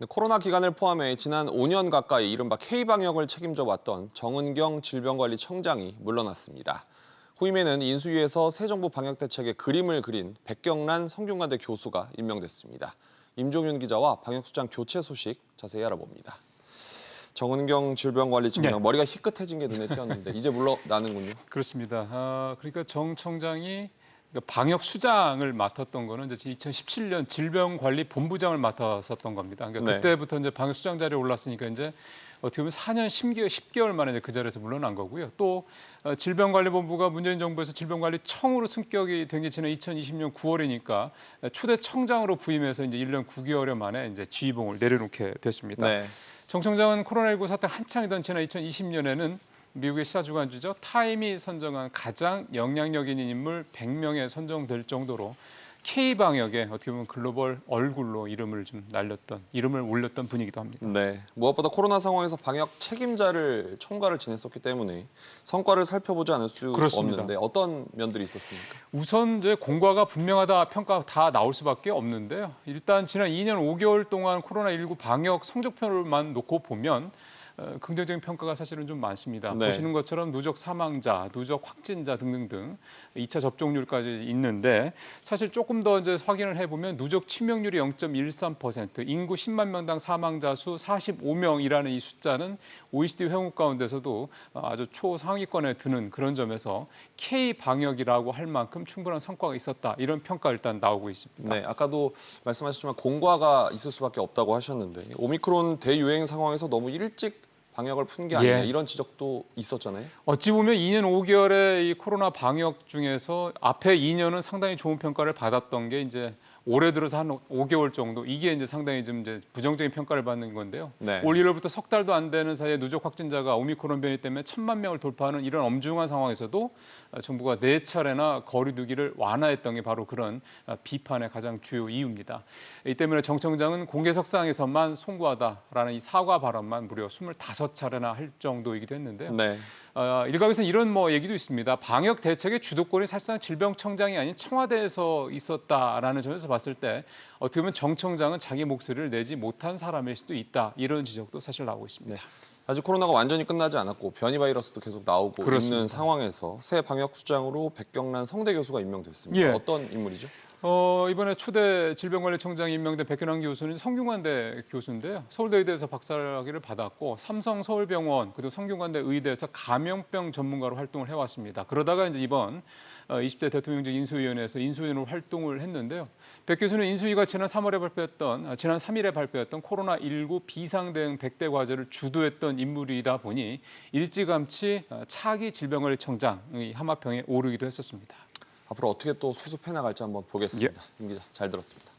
코로나 기간을 포함해 지난 5년 가까이 이른바 K방역을 책임져 왔던 정은경 질병관리청장이 물러났습니다. 후임에는 인수위에서 새 정부 방역대책의 그림을 그린 백경란 성균관대 교수가 임명됐습니다. 임종윤 기자와 방역수장 교체 소식 자세히 알아봅니다. 정은경 질병관리청장, 머리가 희끗해진 게 눈에 띄었는데 이제 물러나는군요. 그렇습니다. 그러니까 정 청장이 방역 수장을 맡았던 거는 이제 2017년 질병관리본부장을 맡았었던 겁니다. 그러니까 그때부터 이제 방역 수장 자리에 올랐으니까 이제 어떻게 보면 4년 10개월 만에 이제 그 자리에서 물러난 거고요. 또 질병관리본부가 문재인 정부에서 질병관리청으로 승격이 된 게 지난 2020년 9월이니까 초대 청장으로 부임해서 이제 1년 9개월 만에 이제 지휘봉을 내려놓게 됐습니다. 정 청장은 코로나19 사태 한창이던 지난 2020년에는 미국의 시사주간지죠. 타임이 선정한 가장 영향력 있는 인물 100명에 선정될 정도로 K방역에 어떻게 보면 글로벌 얼굴로 이름을 올렸던 분이기도 합니다. 무엇보다 코로나 상황에서 방역 책임자를 총괄을 지냈었기 때문에 성과를 살펴보지 않을 수 없는데 어떤 면들이 있었습니까? 우선 이제 공과가 분명하다 평가 다 나올 수밖에 없는데요. 일단 지난 2년 5개월 동안 코로나19 방역 성적표만 놓고 보면 긍정적인 평가가 사실은 좀 많습니다. 보시는 것처럼 누적 사망자, 누적 확진자 등등등 2차 접종률까지 있는데 사실 조금 더 이제 확인을 해보면 누적 치명률이 0.13%, 인구 10만 명당 사망자 수 45명이라는 이 숫자는 OECD 회원국 가운데서도 아주 초상위권에 드는 그런 점에서 K 방역이라고 할 만큼 충분한 성과가 있었다. 이런 평가 일단 나오고 있습니다. 아까도 말씀하셨지만 공과가 있을 수밖에 없다고 하셨는데 오미크론 대유행 상황에서 너무 일찍 방역을 푼 게 아니냐 이런 지적도 있었잖아요. 어찌 보면 2년 5개월의 이 코로나 방역 중에서 앞에 2년은 상당히 좋은 평가를 받았던 게 이제 올해 들어서 한 5개월 정도 이게 이제 상당히 좀 이제 부정적인 평가를 받는 건데요. 올 1월부터 석 달도 안 되는 사이에 누적 확진자가 오미크론 변이 때문에 1,000만 명을 돌파하는 이런 엄중한 상황에서도 정부가 4차례나 거리 두기를 완화했던 게 바로 그런 비판의 가장 주요 이유입니다. 이 때문에 정 청장은 공개석상에서만 송구하다라는 이 사과 발언만 무려 25차례나 할 정도이기도 했는데요. 일각에서는 이런 얘기도 있습니다. 방역 대책의 주도권이 사실상 질병청장이 아닌 청와대에서 있었다라는 점에서 봤을 때 어떻게 보면 정 청장은 자기 목소리를 내지 못한 사람일 수도 있다. 이런 지적도 사실 나오고 있습니다. 아직 코로나가 완전히 끝나지 않았고 변이 바이러스도 계속 나오고 있는 상황에서 새 방역수장으로 백경란 성대 교수가 임명됐습니다. 어떤 인물이죠? 이번에 초대 질병관리청장이 임명된 백경란 교수는 성균관대 교수인데요. 서울대 의대에서 박사학위를 받았고 삼성 서울병원 그리고 성균관대 의대에서 감염병 전문가로 활동을 해왔습니다. 그러다가 이제 이번 20대 대통령직 인수위원회에서 인수위원으로 활동을 했는데요. 백 교수는 인수위가 지난 3일에 발표했던 코로나19 비상대응 100대 과제를 주도했던 인물이다 보니 일찌감치 차기 질병관리청장의 하마평에 오르기도 했었습니다. 앞으로 어떻게 또 수습해 나갈지 한번 보겠습니다. 임 기자, 잘 들었습니다.